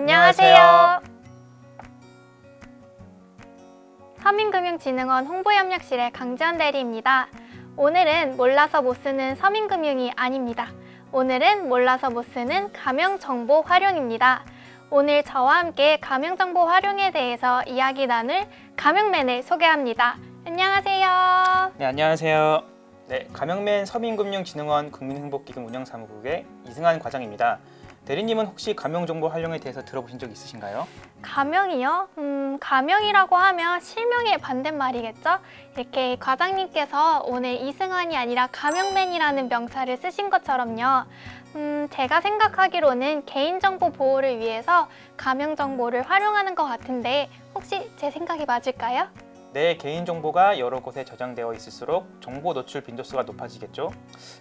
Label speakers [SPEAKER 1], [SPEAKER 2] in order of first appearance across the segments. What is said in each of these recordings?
[SPEAKER 1] 안녕하세요. 서민금융진흥원 홍보협력실의 강지연 대리입니다. 오늘은 몰라서 못 쓰는 서민금융이 아닙니다. 오늘은 몰라서 못 쓰는 가명정보 활용입니다. 오늘 저와 함께 가명정보 활용에 대해서 이야기 나눌 가명맨을 소개합니다. 안녕하세요.
[SPEAKER 2] 네, 안녕하세요. 네, 가명맨 서민금융진흥원 국민행복기금 운영사무국의 이승환 과장입니다. 대리님은 혹시 가명정보 활용에 대해서 들어보신 적 있으신가요?
[SPEAKER 1] 가명이요? 가명이라고 하면 실명의 반대말이겠죠? 이렇게 과장님께서 오늘 이승환이 아니라 가명맨이라는 명사를 쓰신 것처럼요. 제가 생각하기로는 개인정보 보호를 위해서 가명정보를 활용하는 것 같은데 혹시 제 생각이 맞을까요?
[SPEAKER 2] 내 개인정보가 여러 곳에 저장되어 있을수록 정보 노출 빈도수가 높아지겠죠?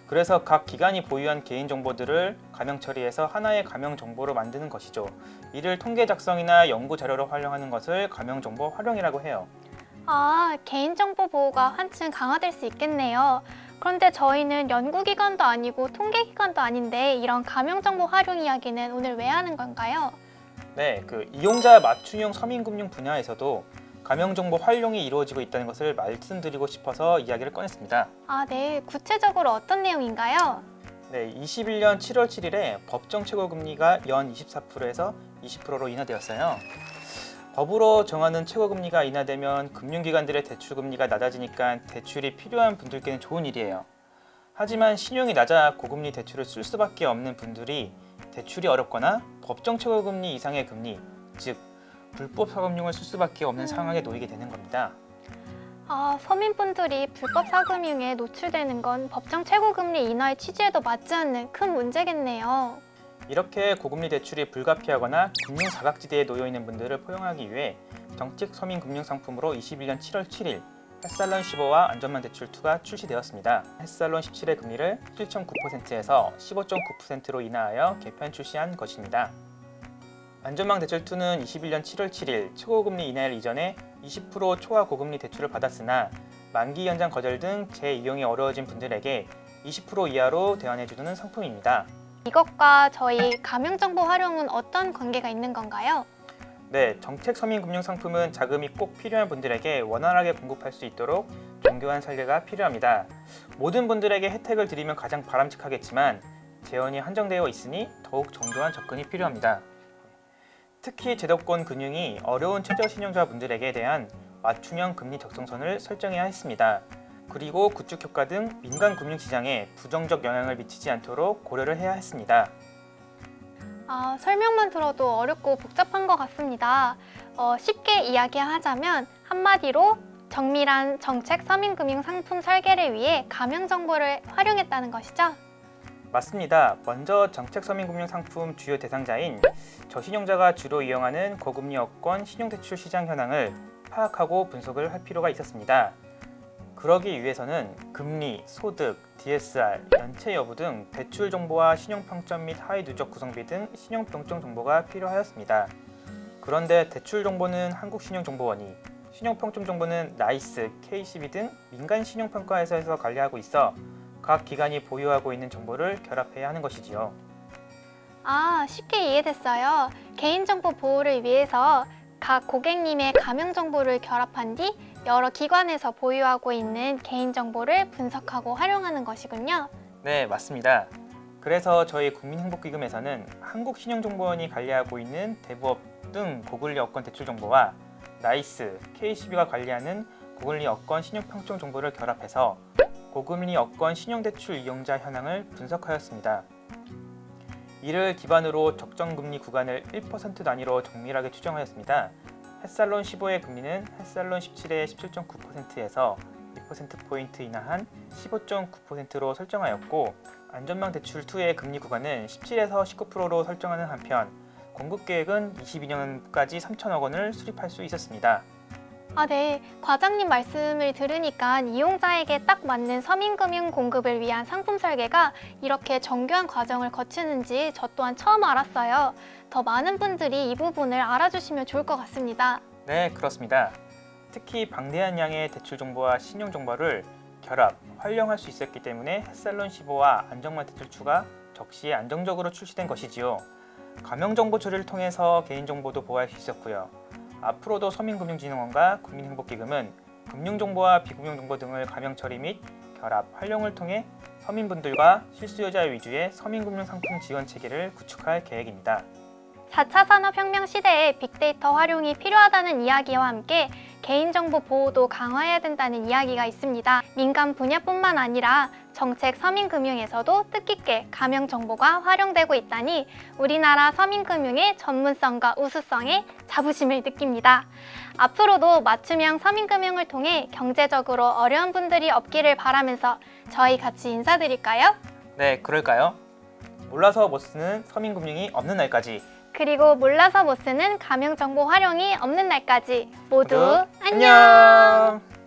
[SPEAKER 2] 그래서 각 기관이 보유한 개인정보들을 가명 처리해서 하나의 가명정보로 만드는 것이죠. 이를 통계 작성이나 연구 자료로 활용하는 것을 가명정보 활용이라고 해요.
[SPEAKER 1] 아, 개인정보 보호가 한층 강화될 수 있겠네요. 그런데 저희는 연구기관도 아니고 통계기관도 아닌데 이런 가명정보 활용 이야기는 오늘 왜 하는 건가요?
[SPEAKER 2] 네, 이용자 맞춤형 서민금융 분야에서도 가명정보 활용이 이루어지고 있다는 것을 말씀드리고 싶어서 이야기를 꺼냈습니다.
[SPEAKER 1] 아, 네. 구체적으로 어떤 내용인가요?
[SPEAKER 2] 네, 21년 7월 7일에 법정 최고금리가 연 24%에서 20%로 인하되었어요. 법으로 정하는 최고금리가 인하되면 금융기관들의 대출금리가 낮아지니까 대출이 필요한 분들께는 좋은 일이에요. 하지만 신용이 낮아 고금리 대출을 쓸 수밖에 없는 분들이 대출이 어렵거나 법정 최고금리 이상의 금리, 즉 불법 사금융을 쓸 수밖에 없는 상황에 놓이게 되는 겁니다.
[SPEAKER 1] 아, 서민분들이 불법 사금융에 노출되는 건 법정 최고금리 인하의 취지에도 맞지 않는 큰 문제겠네요.
[SPEAKER 2] 이렇게 고금리 대출이 불가피하거나 금융 사각지대에 놓여 있는 분들을 포용하기 위해 정책 서민 금융 상품으로 21년 7월 7일 햇살론 15와 안전망 대출 2가 출시되었습니다. 햇살론 17의 금리를 7.9%에서 15.9%로 인하하여 개편 출시한 것입니다. 안전망 대출 2는 21년 7월 7일 최고금리 인하일 이전에 20% 초과 고금리 대출을 받았으나 만기 연장 거절 등 재이용이 어려워진 분들에게 20% 이하로 대환해주는 상품입니다.
[SPEAKER 1] 이것과 저희 가명정보 활용은 어떤 관계가 있는 건가요?
[SPEAKER 2] 네, 정책 서민금융 상품은 자금이 꼭 필요한 분들에게 원활하게 공급할 수 있도록 정교한 설계가 필요합니다. 모든 분들에게 혜택을 드리면 가장 바람직하겠지만 재원이 한정되어 있으니 더욱 정교한 접근이 필요합니다. 특히 제도권 금융이 어려운 최저신용자분들에게 대한 맞춤형 금리 적정선을 설정해야 했습니다. 그리고 구축 효과 등 민간 금융시장에 부정적 영향을 미치지 않도록 고려를 해야 했습니다.
[SPEAKER 1] 아, 설명만 들어도 어렵고 복잡한 것 같습니다. 쉽게 이야기하자면 한마디로 정밀한 정책 서민금융 상품 설계를 위해 가명정보를 활용했다는 것이죠?
[SPEAKER 2] 맞습니다. 먼저 정책 서민금융 상품 주요 대상자인 저신용자가 주로 이용하는 고금리 여권 신용대출 시장 현황을 파악하고 분석을 할 필요가 있었습니다. 그러기 위해서는 금리, 소득, DSR, 연체 여부 등 대출 정보와 신용평점 및 하위 누적 구성비 등 신용평점 정보가 필요하였습니다. 그런데 대출 정보는 한국신용정보원이, 신용평점 정보는 나이스, KCB 등 민간 신용평가회사에서 관리하고 있어 각 기관이 보유하고 있는 정보를 결합해야 하는 것이지요.
[SPEAKER 1] 아, 쉽게 이해됐어요. 개인정보 보호를 위해서 각 고객님의 가명정보를 결합한 뒤 여러 기관에서 보유하고 있는 개인정보를 분석하고 활용하는 것이군요.
[SPEAKER 2] 네, 맞습니다. 그래서 저희 국민행복기금에서는 한국신용정보원이 관리하고 있는 대부업 등 고금리 여건 대출 정보와 나이스, KCB가 관리하는 고금리 여건 신용평점 정보를 결합해서 고금리 여건 신용대출 이용자 현황을 분석하였습니다. 이를 기반으로 적정금리 구간을 1% 단위로 정밀하게 추정하였습니다. 햇살론 15의 금리는 햇살론 17의 17.9%에서 2%포인트 인하한 15.9%로 설정하였고 안전망 대출 2의 금리 구간은 17에서 19%로 설정하는 한편 공급계획은 22년까지 3천억 원을 수립할 수 있었습니다.
[SPEAKER 1] 아, 네. 과장님 말씀을 들으니까 이용자에게 딱 맞는 서민금융 공급을 위한 상품 설계가 이렇게 정교한 과정을 거치는지 저 또한 처음 알았어요. 더 많은 분들이 이 부분을 알아주시면 좋을 것 같습니다.
[SPEAKER 2] 네, 그렇습니다. 특히 방대한 양의 대출 정보와 신용 정보를 결합, 활용할 수 있었기 때문에 햇살론 15와 안정망 대출 2가 적시에 안정적으로 출시된 것이지요. 가명정보 처리를 통해서 개인정보도 보호할 수 있었고요. 앞으로도 서민금융진흥원과 국민행복기금은 금융정보와 비금융정보 등을 가명 처리 및 결합, 활용을 통해 서민분들과 실수요자 위주의 서민금융상품 지원 체계를 구축할 계획입니다.
[SPEAKER 1] 4차 산업혁명 시대에 빅데이터 활용이 필요하다는 이야기와 함께 개인정보 보호도 강화해야 된다는 이야기가 있습니다. 민간 분야뿐만 아니라 정책 서민금융에서도 뜻깊게 가명정보가 활용되고 있다니 우리나라 서민금융의 전문성과 우수성에 자부심을 느낍니다. 앞으로도 맞춤형 서민금융을 통해 경제적으로 어려운 분들이 없기를 바라면서 저희 같이 인사드릴까요?
[SPEAKER 2] 네, 그럴까요? 몰라서 못 쓰는 서민금융이 없는 날까지
[SPEAKER 1] 그리고 몰라서 못 쓰는 가명정보 활용이 없는 날까지 모두
[SPEAKER 2] 모두
[SPEAKER 1] 안녕!
[SPEAKER 2] 안녕!